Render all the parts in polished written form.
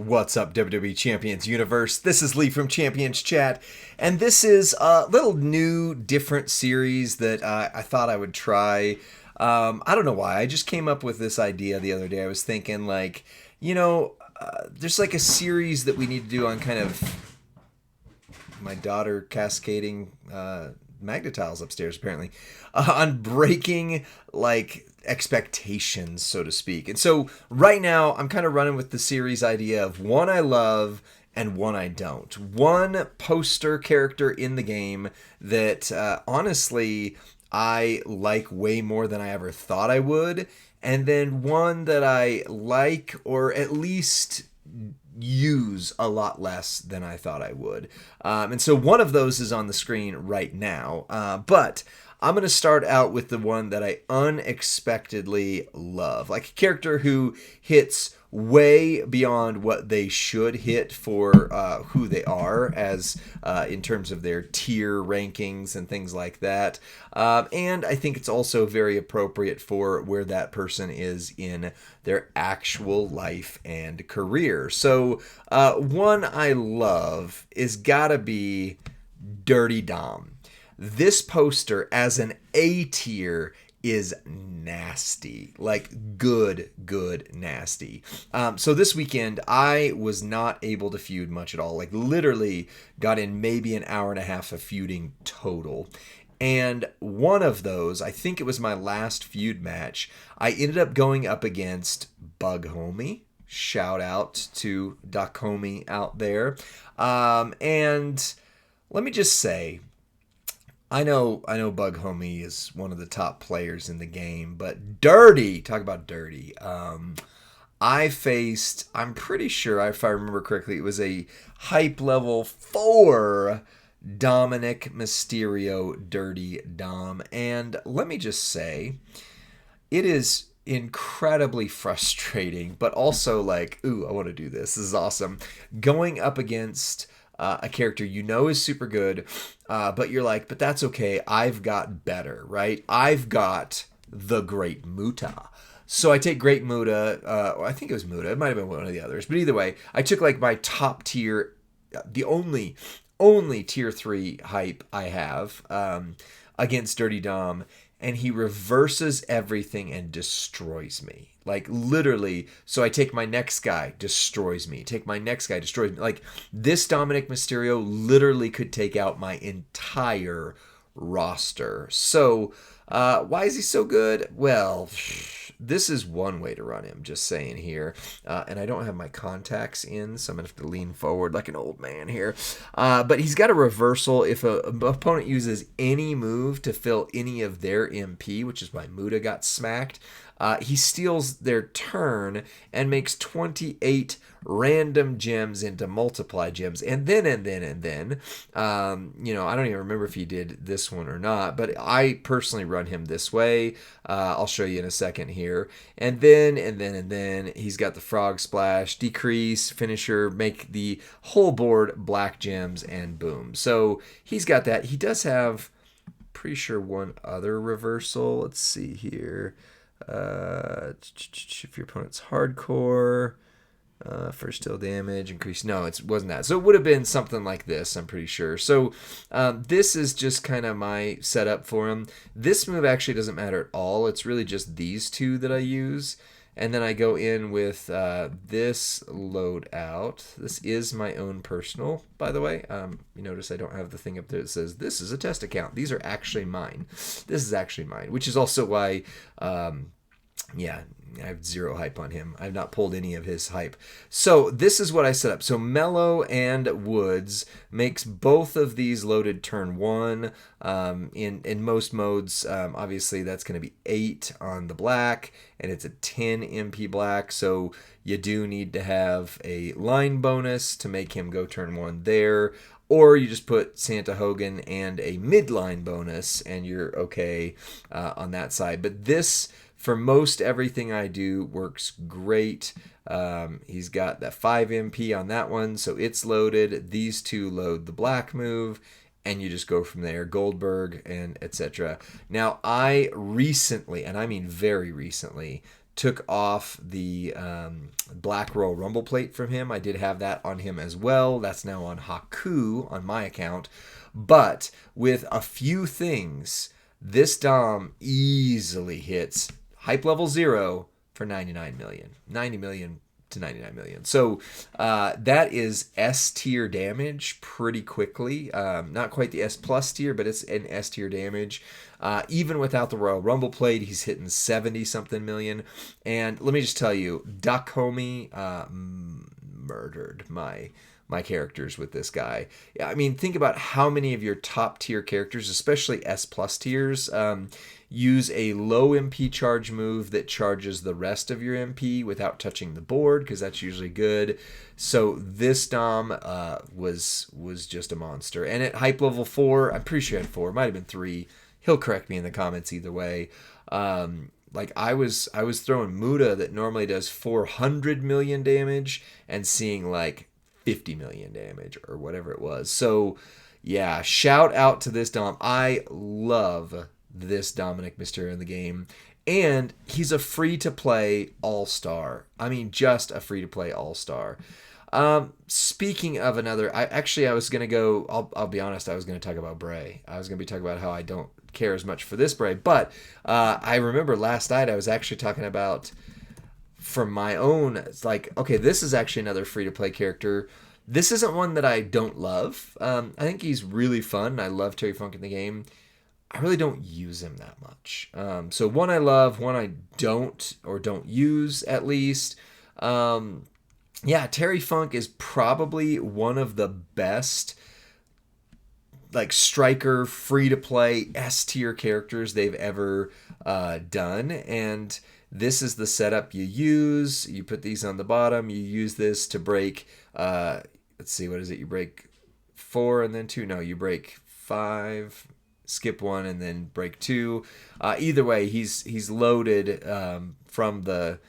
What's up, WWE Champions Universe? This is Lee from Champions Chat, and this is a little new, different series that I thought I would try. I don't know why. I just came up with this idea the other day. I was thinking, there's like a series that we need to do on kind of my daughter cascading magnet tiles upstairs, apparently, on breaking, expectations, so to speak. And so right now I'm kind of running with the series idea of one I love and one I don't. One poster character in the game that honestly I like way more than I ever thought I would, and then one that I like or at least use a lot less than I thought I would. And so one of those is on the screen right now, but I'm going to start out with the one that I unexpectedly love. Like a character who hits way beyond what they should hit for who they are as in terms of their tier rankings and things like that. And I think it's also very appropriate for where that person is in their actual life and career. So one I love is gotta be Dirty Dom. This poster as an A tier is nasty, like good nasty. So this weekend I was not able to feud much at all, like literally got in maybe an hour and a half of feuding total. And one of those, I think it was my last feud match, I ended up going up against Bug Homie. Shout out to Doc Homie out there. And let me just say, I know Bug Homie is one of the top players in the game, but dirty, talk about dirty. I faced, I'm pretty sure, if I remember correctly, it was a hype level 4 Dominic Mysterio Dirty Dom. And let me just say, it is incredibly frustrating, but also like, ooh, I want to do this. This is awesome. Going up against a character you know is super good, but you're like, but that's okay. I've got better, right? I've got the Great Muta. So I take Great Muta. I think it was Muta. It might have been one of the others. But either way, I took like my top tier, the only tier 3 hype I have against Dirty Dom. And he reverses everything and destroys me. Like, literally, so I take my next guy, destroys me. Take my next guy, destroys me. Like, this Dominic Mysterio literally could take out my entire roster. So, why is he so good? Well, this is one way to run him, just saying here. And I don't have my contacts in, so I'm going to have to lean forward like an old man here. But he's got a reversal if an opponent uses any move to fill any of their MP, which is why Muta got smacked. He steals their turn and makes 28 random gems into multiply gems. And then, I don't even remember if he did this one or not, but I personally run him this way. I'll show you in a second here. And then he's got the frog splash, decrease, finisher, make the whole board black gems, and boom. So he's got that. He does have, pretty sure, one other reversal. Let's see here. If your opponent's hardcore, first deal damage, increase. No, it wasn't that. So it would have been something like this, I'm pretty sure. So this is just kind of my setup for him. This move actually doesn't matter at all. It's really just these two that I use. And then I go in with this loadout. This is my own personal, by the way. You notice I don't have the thing up there that says, this is a test account. These are actually mine. This is actually mine, which is also why, I have zero hype on him. I've not pulled any of his hype. So this is what I set up. So Mellow and Woods makes both of these loaded turn 1. In most modes, obviously that's going to be 8 on the black, and it's a 10 MP black. So you do need to have a line bonus to make him go turn 1 there. Or you just put Santa Hogan and a midline bonus, and you're okay on that side. But this, for most everything I do, works great. He's got that 5 MP on that one, so it's loaded. These two load the black move, and you just go from there. Goldberg and etc. Now, I recently, and I mean very recently, took off the Black Royal Rumble plate from him. I did have that on him as well. That's now on Haku on my account. But with a few things, this Dom easily hits hype level 0 for 99 million. 90 million to 99 million. So that is S tier damage pretty quickly. Not quite the S plus tier, but it's an S tier damage. Even without the Royal Rumble plate, he's hitting 70 something million. And let me just tell you, Duck Homie murdered my characters with this guy. I mean, think about how many of your top tier characters, especially S plus tiers, use a low MP charge move that charges the rest of your MP without touching the board, because that's usually good. So this Dom was just a monster. And at hype level 4, I'm pretty sure at 4, might have been 3. He'll correct me in the comments either way. Like I was throwing Muda that normally does 400 million damage and seeing like 50 million damage or whatever it was. So yeah, shout out to this Dom. I love this Dominic Mysterio in the game, and he's a free-to-play all-star. I mean, just a free-to-play all-star. Speaking of another, I was going to go, I'll be honest, I was going to talk about Bray. I was going to be talking about how I don't care as much for this Bray, but I remember last night I was actually talking about, from my own, it's like, okay, this is actually another free-to-play character. This isn't one that I don't love. I think he's really fun. I love Terry Funk in the game. I really don't use him that much. So one I love, one I don't, or don't use at least. Yeah, Terry Funk is probably one of the best like striker free-to-play S-tier characters they've ever done. And this is the setup you use. You put these on the bottom. You use this to break, let's see, what is it? You break 4 and then 2. No, you break 5, skip 1 and then break 2. Either way, he's loaded from the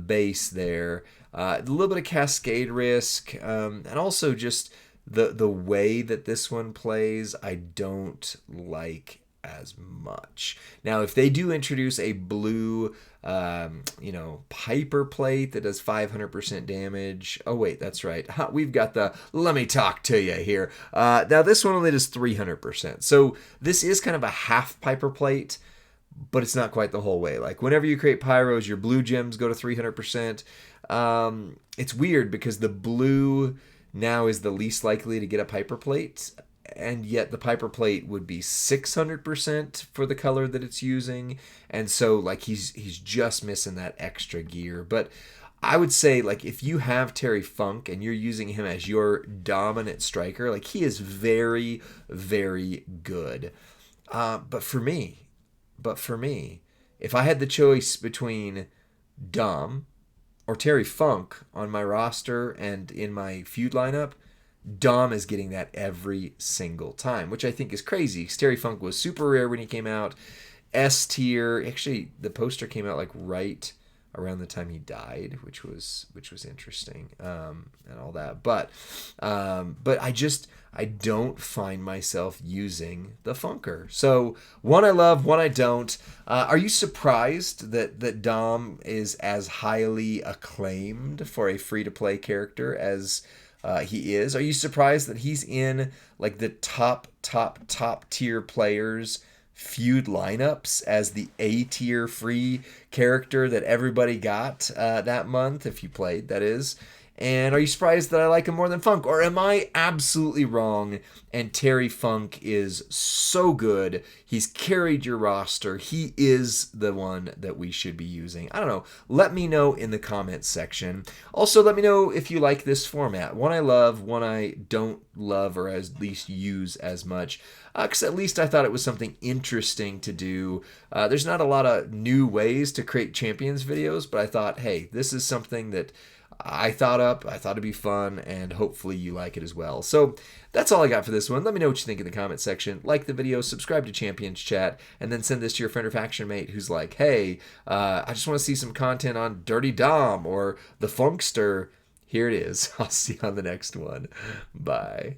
base there. A little bit of cascade risk, and also just the way that this one plays, I don't like as much. Now, if they do introduce a blue, Piper plate that does 500% damage. Oh, wait, that's right. We've got the, let me talk to you here. Now, this one only does 300%. So this is kind of a half Piper plate, but it's not quite the whole way. Like, whenever you create Pyros, your blue gems go to 300%. It's weird because the blue now is the least likely to get a Piper plate, and yet the Piper plate would be 600% for the color that it's using, and so like he's just missing that extra gear. But I would say, like, if you have Terry Funk and you're using him as your dominant striker, like, he is very, very good. But for me, if I had the choice between Dom or Terry Funk on my roster and in my feud lineup, Dom is getting that every single time, which I think is crazy, because Terry Funk was super rare when he came out. S tier. Actually, the poster came out like right around the time he died, which was interesting, and all that. But I don't find myself using the Funker. So one I love, one I don't. Are you surprised that Dom is as highly acclaimed for a free-to-play character as he is? Are you surprised that he's in like the top tier players' feud lineups as the A tier free character that everybody got that month, if you played, that is? And are you surprised that I like him more than Funk? Or am I absolutely wrong and Terry Funk is so good, he's carried your roster, he is the one that we should be using? I don't know. Let me know in the comments section. Also, let me know if you like this format. One I love, one I don't love or at least use as much. Because at least I thought it was something interesting to do. There's not a lot of new ways to create champions videos, but I thought, hey, this is something that I thought up. I thought it'd be fun, and hopefully you like it as well. So that's all I got for this one. Let me know what you think in the comment section. Like the video, subscribe to Champions Chat, and then send this to your friend or faction mate who's like, hey, I just want to see some content on Dirty Dom or the Funkster. Here it is. I'll see you on the next one. Bye.